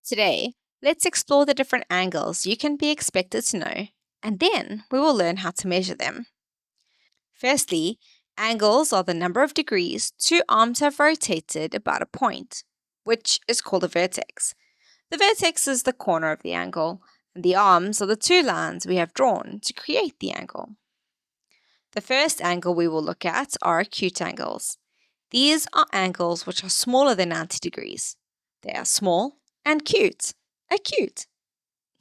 Today, let's explore the different angles you can be expected to know, and then we will learn how to measure them. Firstly, angles are the number of degrees two arms have rotated about a point, which is called a vertex. The vertex is the corner of the angle, and the arms are the two lines we have drawn to create the angle. The first angle we will look at are acute angles. These are angles which are smaller than 90 degrees. They are small and cute. Acute.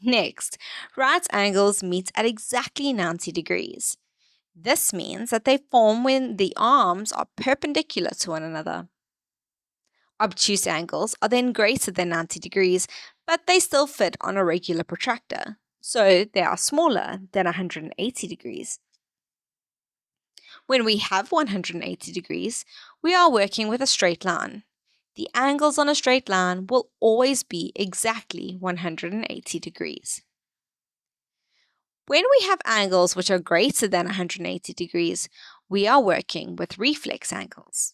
Next, right angles meet at exactly 90 degrees. This means that they form when the arms are perpendicular to one another. Obtuse angles are then greater than 90 degrees, but they still fit on a regular protractor, so they are smaller than 180 degrees. When we have 180 degrees, we are working with a straight line. The angles on a straight line will always be exactly 180 degrees. When we have angles which are greater than 180 degrees, we are working with reflex angles.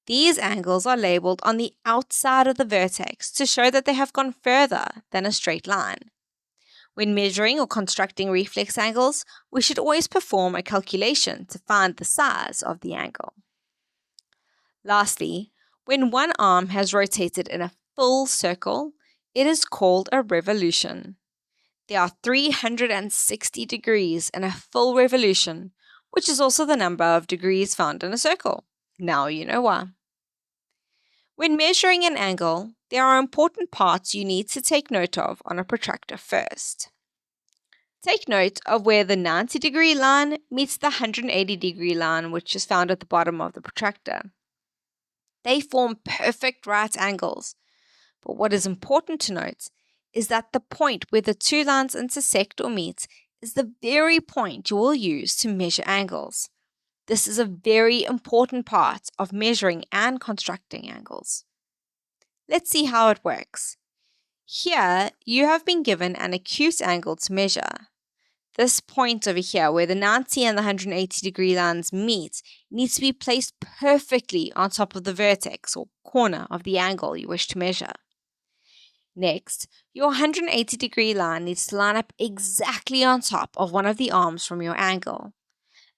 These angles are labeled on the outside of the vertex to show that they have gone further than a straight line. When measuring or constructing reflex angles, we should always perform a calculation to find the size of the angle. Lastly, when one arm has rotated in a full circle, it is called a revolution. There are 360 degrees in a full revolution, which is also the number of degrees found in a circle. Now you know why. When measuring an angle, there are important parts you need to take note of on a protractor first. Take note of where the 90-degree line meets the 180-degree line, which is found at the bottom of the protractor. They form perfect right angles, but what is important to note is that the point where the two lines intersect or meet is the very point you will use to measure angles. This is a very important part of measuring and constructing angles. Let's see how it works. Here, you have been given an acute angle to measure. This point over here, where the 90 and the 180-degree lines meet, needs to be placed perfectly on top of the vertex or corner of the angle you wish to measure. Next, your 180-degree line needs to line up exactly on top of one of the arms from your angle.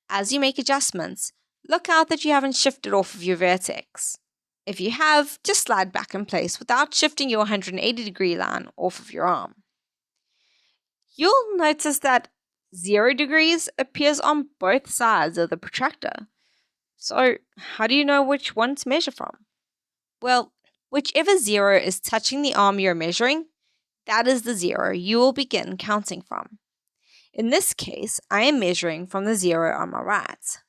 As you make adjustments, look out that you haven't shifted off of your vertex. If you have, just slide back in place without shifting your 180-degree line off of your arm. You'll notice that 0 degrees appears on both sides of the protractor. So, how do you know which one to measure from? Well, whichever 0 is touching the arm you're measuring, that is the 0 you will begin counting from. In this case, I am measuring from the 0 on my right.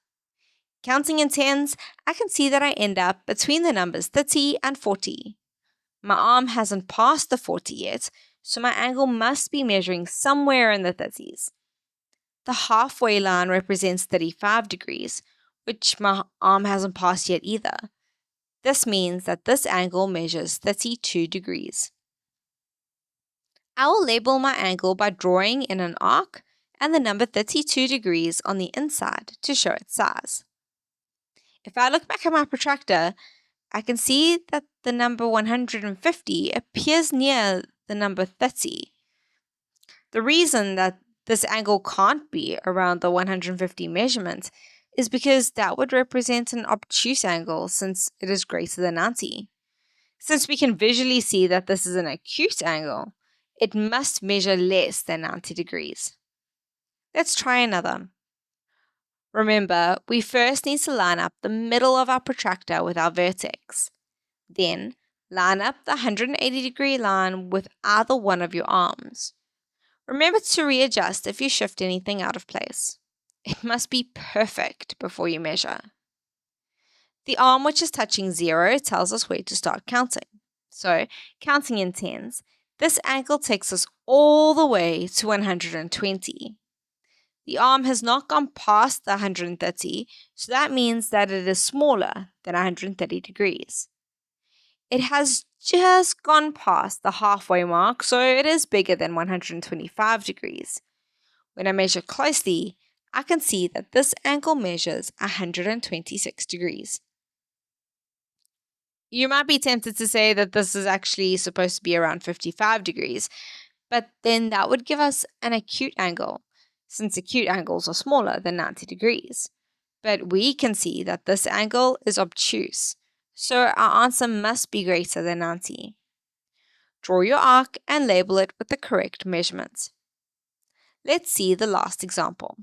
Counting in tens, I can see that I end up between the numbers 30 and 40. My arm hasn't passed the 40 yet, so my angle must be measuring somewhere in the 30s. The halfway line represents 35 degrees, which my arm hasn't passed yet either. This means that this angle measures 32 degrees. I will label my angle by drawing in an arc and the number 32 degrees on the inside to show its size. If I look back at my protractor, I can see that the number 150 appears near the number 30. The reason that this angle can't be around the 150 measurement is because that would represent an obtuse angle since it is greater than 90. Since we can visually see that this is an acute angle, it must measure less than 90 degrees. Let's try another. Remember, we first need to line up the middle of our protractor with our vertex. Then, line up the 180-degree line with either one of your arms. Remember to readjust if you shift anything out of place. It must be perfect before you measure. The arm which is touching 0 tells us where to start counting. So, counting in tens, this angle takes us all the way to 120. The arm has not gone past the 130, so that means that it is smaller than 130 degrees. It has just gone past the halfway mark, so it is bigger than 125 degrees. When I measure closely, I can see that this angle measures 126 degrees. You might be tempted to say that this is actually supposed to be around 55 degrees, but then that would give us an acute angle, since acute angles are smaller than 90 degrees. But we can see that this angle is obtuse, so our answer must be greater than 90. Draw your arc and label it with the correct measurement. Let's see the last example.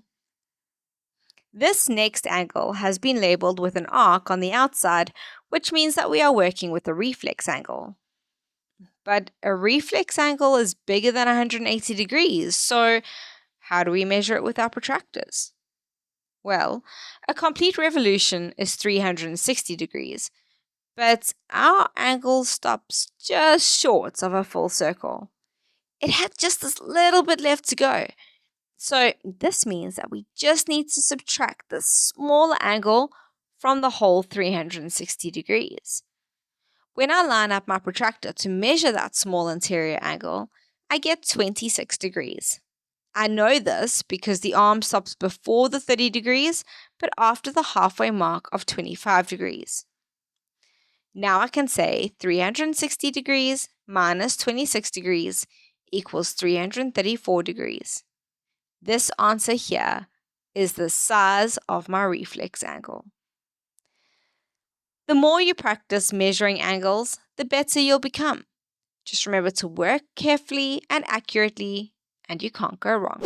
This next angle has been labeled with an arc on the outside, which means that we are working with a reflex angle. But a reflex angle is bigger than 180 degrees, so how do we measure it with our protractors? Well, a complete revolution is 360 degrees, but our angle stops just short of a full circle. It had just this little bit left to go. So this means that we just need to subtract this smaller angle from the whole 360 degrees. When I line up my protractor to measure that small interior angle, I get 26 degrees. I know this because the arm stops before the 30 degrees, but after the halfway mark of 25 degrees. Now I can say 360 degrees minus 26 degrees equals 334 degrees. This answer here is the size of my reflex angle. The more you practice measuring angles, the better you'll become. Just remember to work carefully and accurately, and you can't go wrong.